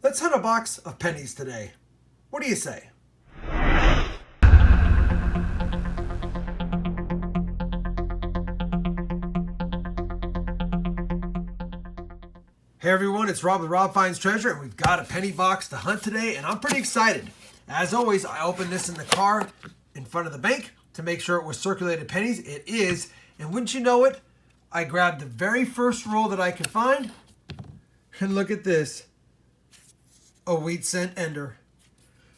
Let's hunt a box of pennies today. What do you say? Hey everyone, it's Rob with RobFindsTreasure, and we've got a penny box to hunt today, and I'm pretty excited. As always, I opened this in the car in front of the bank to make sure it was circulated pennies. It is, and wouldn't you know it, I grabbed the very first roll that I could find, and look at this, a wheat cent ender.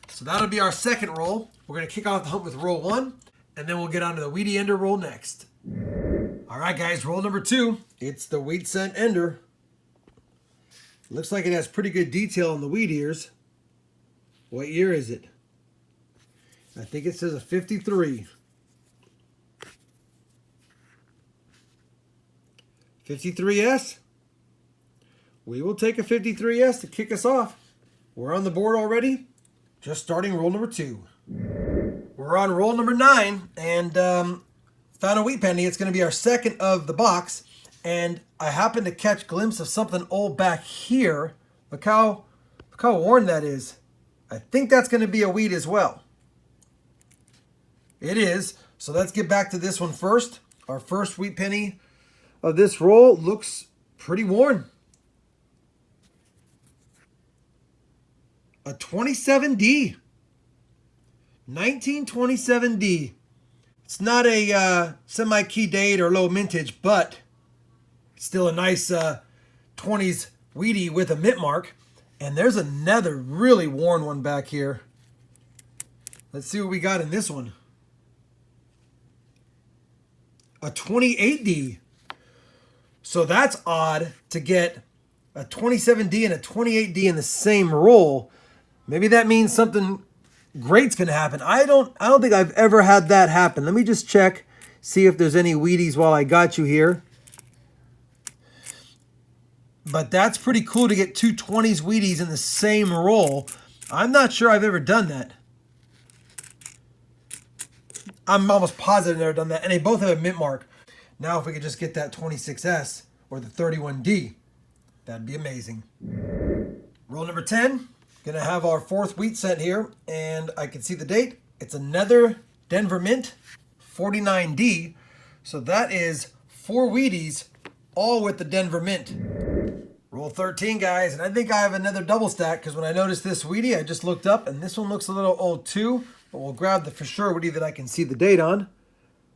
So that'll be our second roll. We're going to kick off the hunt with roll 1, and then we'll get on to the Wheatie ender roll next. All right, guys, roll number 2. It's the wheat cent ender. Looks like it has pretty good detail on the wheat ears. What year is it? I think it says a 53. 53S? We will take a 53S to kick us off. We're on the board already. Just starting roll number 2. We're on roll number 9 and found a wheat penny. It's going to be our second of the box. And I happened to catch a glimpse of something old back here. Look how worn that is. I think that's going to be a wheat as well. It is. So let's get back to this one first. Our first wheat penny of this roll looks pretty worn. A 27D. 1927D. It's not a semi-key date or low mintage, but still a nice 20s Wheatie with a mint mark. And there's another really worn one back here. Let's see what we got in this one. A 28D. So that's odd to get a 27D and a 28D in the same roll. Maybe that means something great's going to happen. I don't think I've ever had that happen. Let me just check, see if there's any Wheaties while I got you here. But that's pretty cool to get two 20s Wheaties in the same roll. I'm not sure I've ever done that. I'm almost positive I've never done that. And they both have a mint mark. Now if we could just get that 26S or the 31D, that'd be amazing. Roll number 10. Gonna have our fourth wheat cent here. And I can see the date. It's another Denver Mint 49D. So that is 4 Wheaties, all with the Denver Mint. Roll 13, guys, and I think I have another double stack because when I noticed this Wheatie, I just looked up, and this one looks a little old too, but we'll grab the for sure Wheatie that I can see the date on.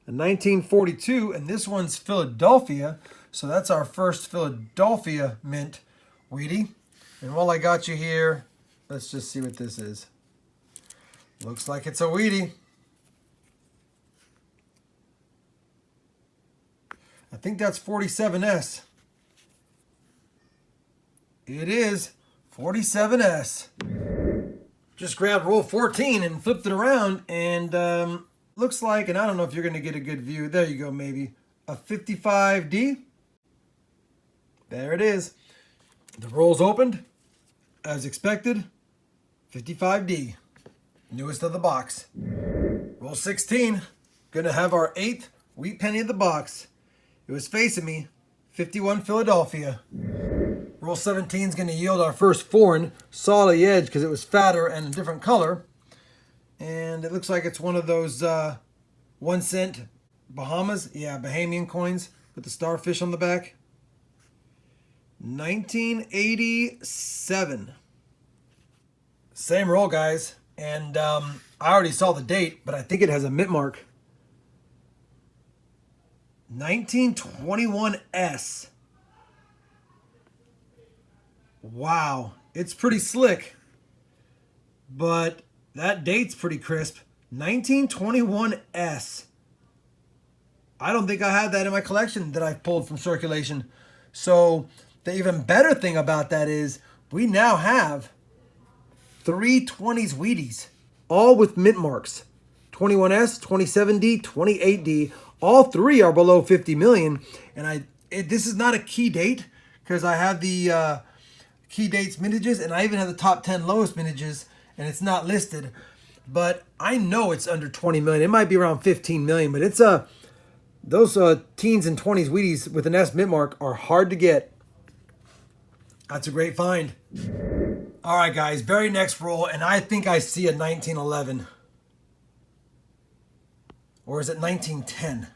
A 1942, and this one's Philadelphia, so that's our first Philadelphia Mint Wheatie. And while I got you here, let's just see what this is. Looks like it's a Wheatie. I think that's 47S. It is 47S. Just grabbed roll 14 and flipped it around, and looks like, and I don't know if you're going to get a good view. There you go, maybe. A 55D. There it is. The roll's opened, as expected. 55D. Newest of the box. Roll 16. Going to have our 8th wheat penny of the box. It was facing me. 51 Philadelphia. Roll 17 is going to yield our first foreign. Saw the edge because it was fatter and a different color. And it looks like it's one of those 1 cent Bahamas. Yeah, Bahamian coins with the starfish on the back. 1987. Same roll, guys. And I already saw the date, but I think it has a mint mark. 1921S. Wow, it's pretty slick, but that date's pretty crisp. 1921S. I don't think I had that in my collection that I've pulled from circulation. So the even better thing about that is we now have 3 20s Wheaties, all with mint marks. 21S, 27D, 28D. All 3 are below 50 million. And this is not a key date because I have the key dates mintages, and I even have the top 10 lowest mintages, and it's not listed. But I know it's under 20 million. It might be around 15 million, but it's those teens and 20s Wheaties with an S mint mark are hard to get. That's a great find. All right, guys, very next roll, and I think I see a 1911. Or is it 1910?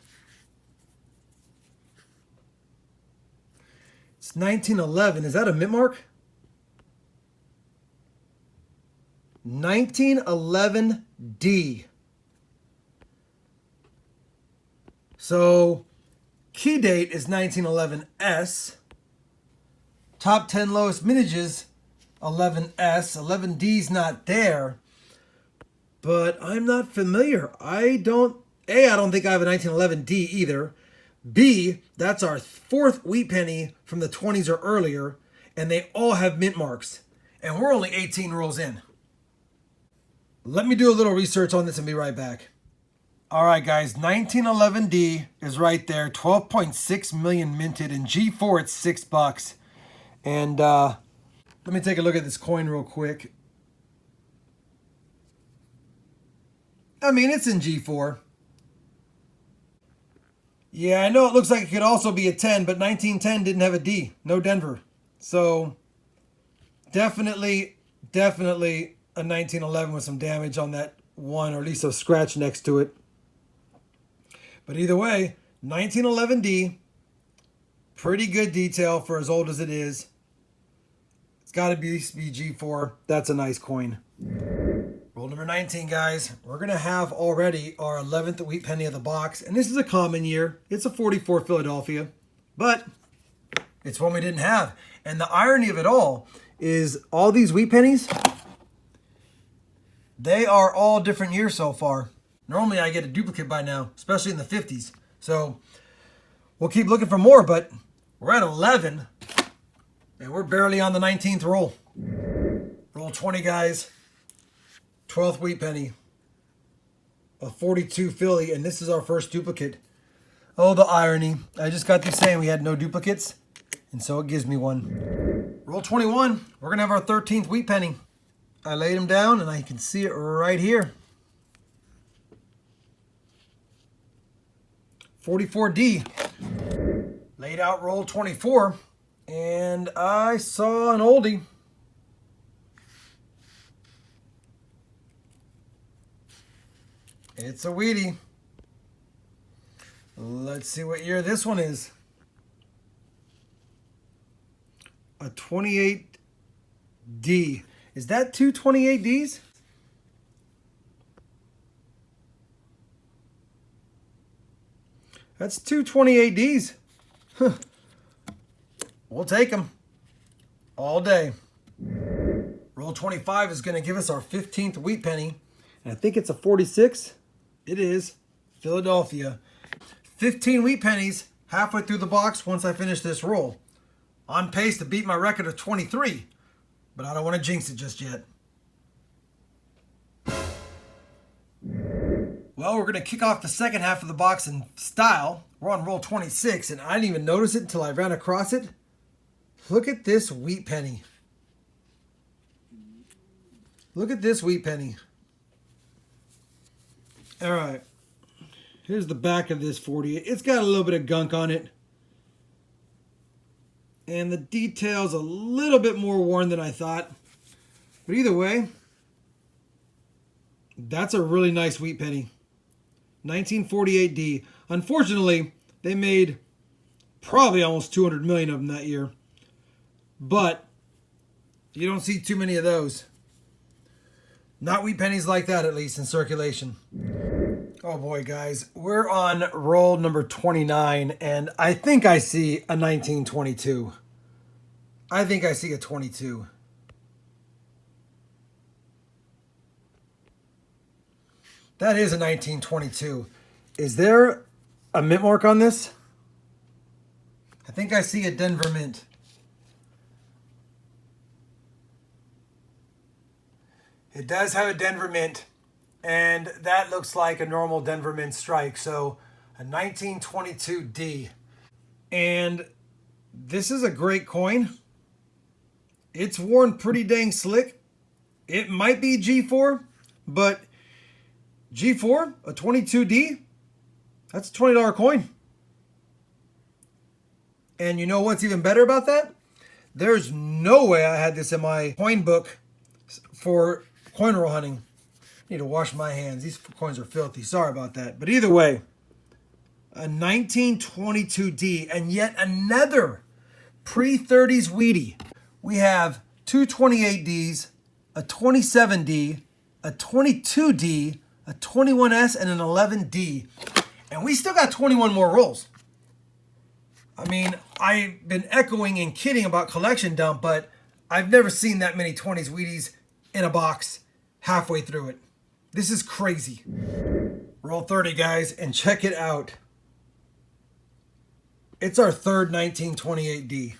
It's 1911. Is that a mint mark? 1911D. So key date is 1911S. Top 10 lowest mintages, 11S. 11D's not there. But I'm not familiar. I don't think I have a 1911D either. B, that's our fourth wheat penny from the 20s or earlier, and they all have mint marks. And we're only 18 rolls in. Let me do a little research on this and be right back. All right, guys, 1911D is right there, 12.6 million minted, and G4 it's $6. And let me take a look at this coin real quick. I mean, it's in G4. Yeah, I know it looks like it could also be a 10, but 1910 didn't have a D. No Denver. So definitely a 1911 with some damage on that one, or at least a scratch next to it. But either way, 1911D, pretty good detail for as old as it is. It's got to be G4. That's a nice coin. Roll number 19, guys. We're going to have already our 11th wheat penny of the box. And this is a common year. It's a 44 Philadelphia. But it's one we didn't have. And the irony of it all is all these wheat pennies, they are all different years so far. Normally I get a duplicate by now, especially in the 50s. So we'll keep looking for more, but we're at 11. And we're barely on the 19th roll. Roll 20, guys. 12th wheat penny, a 42 Philly, and this is our first duplicate. Oh, the irony. I just got through saying we had no duplicates, and so it gives me one. Roll 21. We're going to have our 13th wheat penny. I laid them down, and I can see it right here. 44D. Laid out roll 24, and I saw an oldie. It's a Wheatie. Let's see what year this one is. A 28D. Is that two 28Ds? That's two 28Ds. Huh. We'll take them all day. Roll 25 is going to give us our 15th wheat penny. And I think it's a 46. It is. Philadelphia. 15 wheat pennies halfway through the box once I finish this roll. On pace to beat my record of 23. But I don't want to jinx it just yet. Well, we're going to kick off the second half of the box in style. We're on roll 26, and I didn't even notice it until I ran across it. Look at this wheat penny. Look at this wheat penny. All right, here's the back of this 40. It's got a little bit of gunk on it. And the detail's a little bit more worn than I thought. But either way, that's a really nice wheat penny. 1948D. Unfortunately, they made probably almost 200 million of them that year. But you don't see too many of those. Not wheat pennies like that, at least, in circulation. Oh boy, guys. We're on roll number 29, and I think I see a 1922. I think I see a 22. That is a 1922. Is there a mint mark on this? I think I see a Denver mint. It does have a Denver mint, and that looks like a normal Denver mint strike. So a 1922D. And this is a great coin. It's worn pretty dang slick. It might be G4, but G4, a 22D, that's a $20 coin. And you know what's even better about that? There's no way I had this in my coin book for coin roll hunting. I need to wash my hands. These coins are filthy. Sorry about that. But either way, a 1922D and yet another pre-30s Wheatie. We have two 28Ds, a 27D, a 22D, a 21S, and an 11D. And we still got 21 more rolls. I mean, I've been echoing and kidding about collection dump, but I've never seen that many 20s Wheaties in a box halfway through it. This is crazy. Roll 30, guys, and check it out. It's our third 1928D.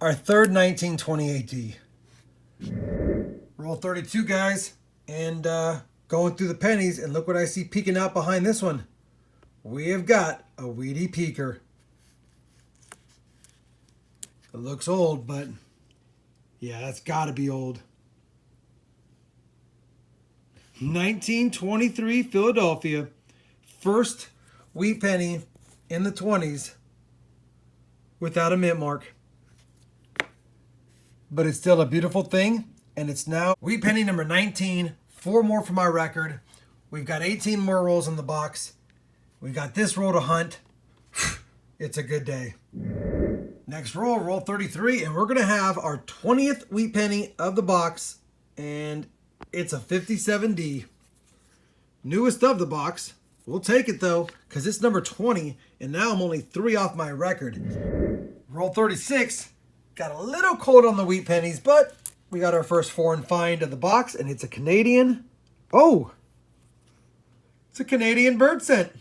Our third 1928D. Roll 32, guys, and going through the pennies, and look what I see peeking out behind this one. We have got a Wheatie peeker. It looks old, but yeah, that's got to be old. 1923 Philadelphia, first wheat penny in the 20s without a mint mark. But it's still a beautiful thing, and it's now wheat penny number 19. 4 more for my record. We've got 18 more rolls in the box. We've got this roll to hunt. It's a good day. Next roll, roll 33, and we're going to have our 20th wheat penny of the box, and it's a 57D. Newest of the box. We'll take it, though, because it's number 20, and now I'm only 3 off my record. Roll 36. Got a little cold on the wheat pennies, but we got our first foreign find of the box, and it's a Canadian. Oh, it's a Canadian bird scent.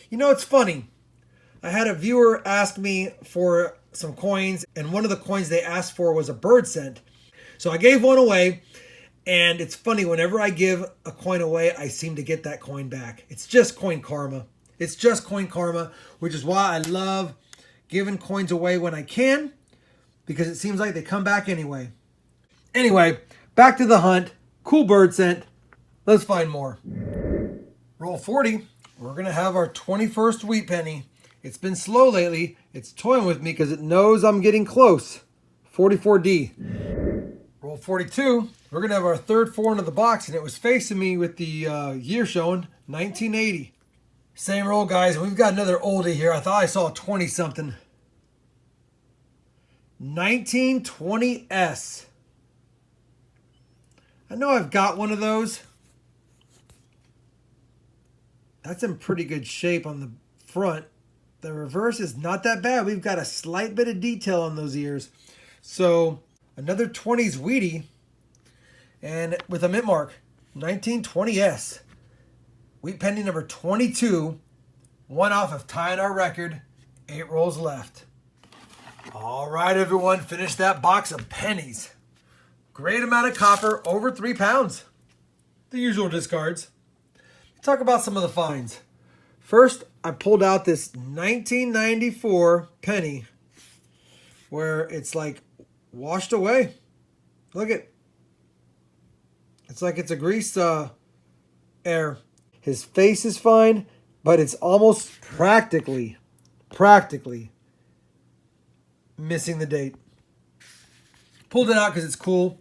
You know, it's funny. I had a viewer ask me for some coins, and one of the coins they asked for was a bird scent. So I gave one away, and it's funny, whenever I give a coin away, I seem to get that coin back. It's just coin karma. It's just coin karma, which is why I love giving coins away when I can, because it seems like they come back anyway. Anyway, back to the hunt. Cool bird scent. Let's find more. Roll 40. We're going to have our 21st wheat penny. It's been slow lately. It's toying with me because it knows I'm getting close. 44D. Roll 42. We're going to have our third foreign of the box, and it was facing me with the year showing 1980. Same roll, guys. We've got another oldie here. I thought I saw a 20-something. 1920S. I know I've got one of those. That's in pretty good shape on the front. The reverse is not that bad. We've got a slight bit of detail on those ears. So another 20s Wheatie, and with a mint mark, 1920S. Wheat penny number 22. 1 off of tying our record. 8 rolls left. All right, everyone, finish that box of pennies. Great amount of copper, over 3 pounds. The usual discards. Talk about some of the finds. First, I pulled out this 1994 penny where it's like washed away. Look at, it's like it's a grease air. His face is fine, but it's almost practically missing the date. Pulled it out because it's cool.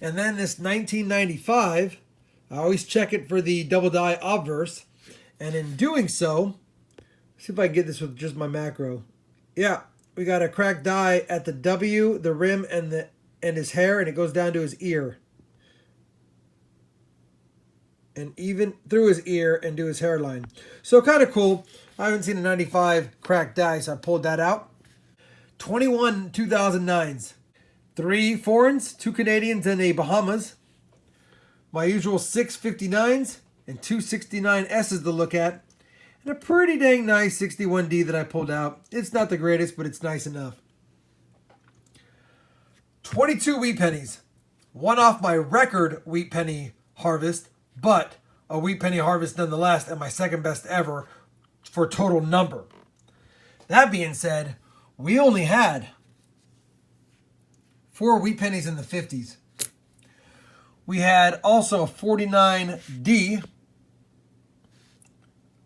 And then this 1995, I always check it for the double die obverse. And in doing so, see if I can get this with just my macro. Yeah, we got a cracked die at the W, the rim, and his hair, and it goes down to his ear. And even through his ear and to his hairline. So kind of cool. I haven't seen a 95 cracked die, so I pulled that out. 21 2009s. 3 foreigns, 2 Canadians, and a Bahamas. My usual 6 59s and 2 69S's to look at. And a pretty dang nice 61D that I pulled out. It's not the greatest, but it's nice enough. 22 wheat pennies. 1 off my record wheat penny harvest, but a wheat penny harvest nonetheless, and my second best ever for total number. That being said, we only had 4 wheat pennies in the 50s. We had also a 49D,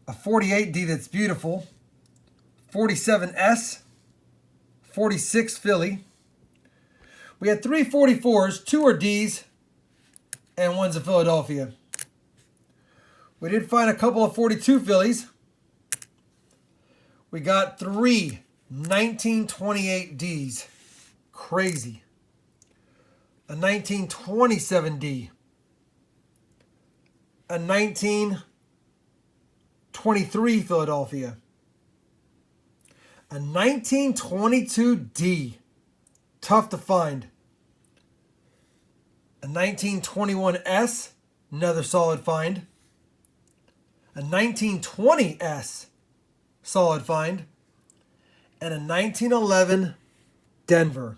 a 48D that's beautiful, 47S, 46 Philly. We had 3 44s, 2 are Ds, and 1's a Philadelphia. We did find a couple of 42 Phillies. We got 3 1928 Ds. Crazy. A 1927 D. A 1923 Philadelphia. A 1922 D. Tough to find. A 1921 S. Another solid find. A 1920 S. Solid find. And a 1911 Denver.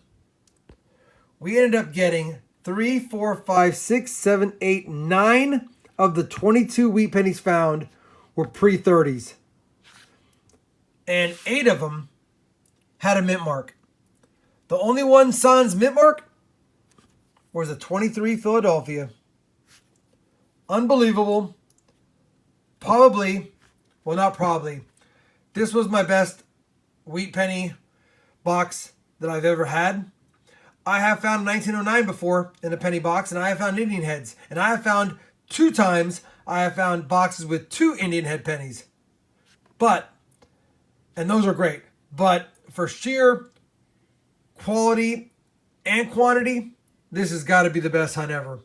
We ended up getting 3, 4, 5, 6, 7, 8, 9 of the 22 wheat pennies found were pre-30s. And 8 of them had a mint mark. The only one sans mint mark was a 23 Philadelphia. Unbelievable. Probably, well, not probably, this was my best wheat penny box that I've ever had. I have found 1909 before in a penny box, and I have found Indian heads. And I have found 2 times, I have found boxes with 2 Indian head pennies. And those are great. But for sheer quality and quantity, this has got to be the best hunt ever.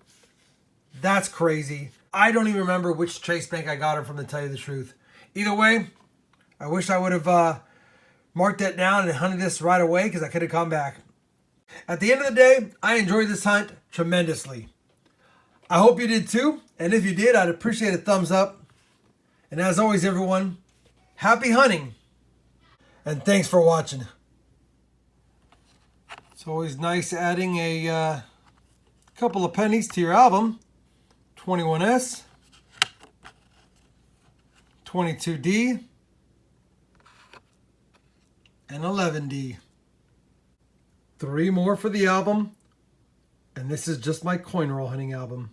That's crazy. I don't even remember which Chase Bank I got it from, to tell you the truth. Either way, I wish I would have marked that down and hunted this right away, because I could have come back. At the end of the day, I enjoyed this hunt tremendously. I hope you did too. And if you did, I'd appreciate a thumbs up. And as always, everyone, happy hunting. And thanks for watching. It's always nice adding a couple of pennies to your album. 21S, 22D, and 11D. 3 more for the album, and this is just my coin roll hunting album.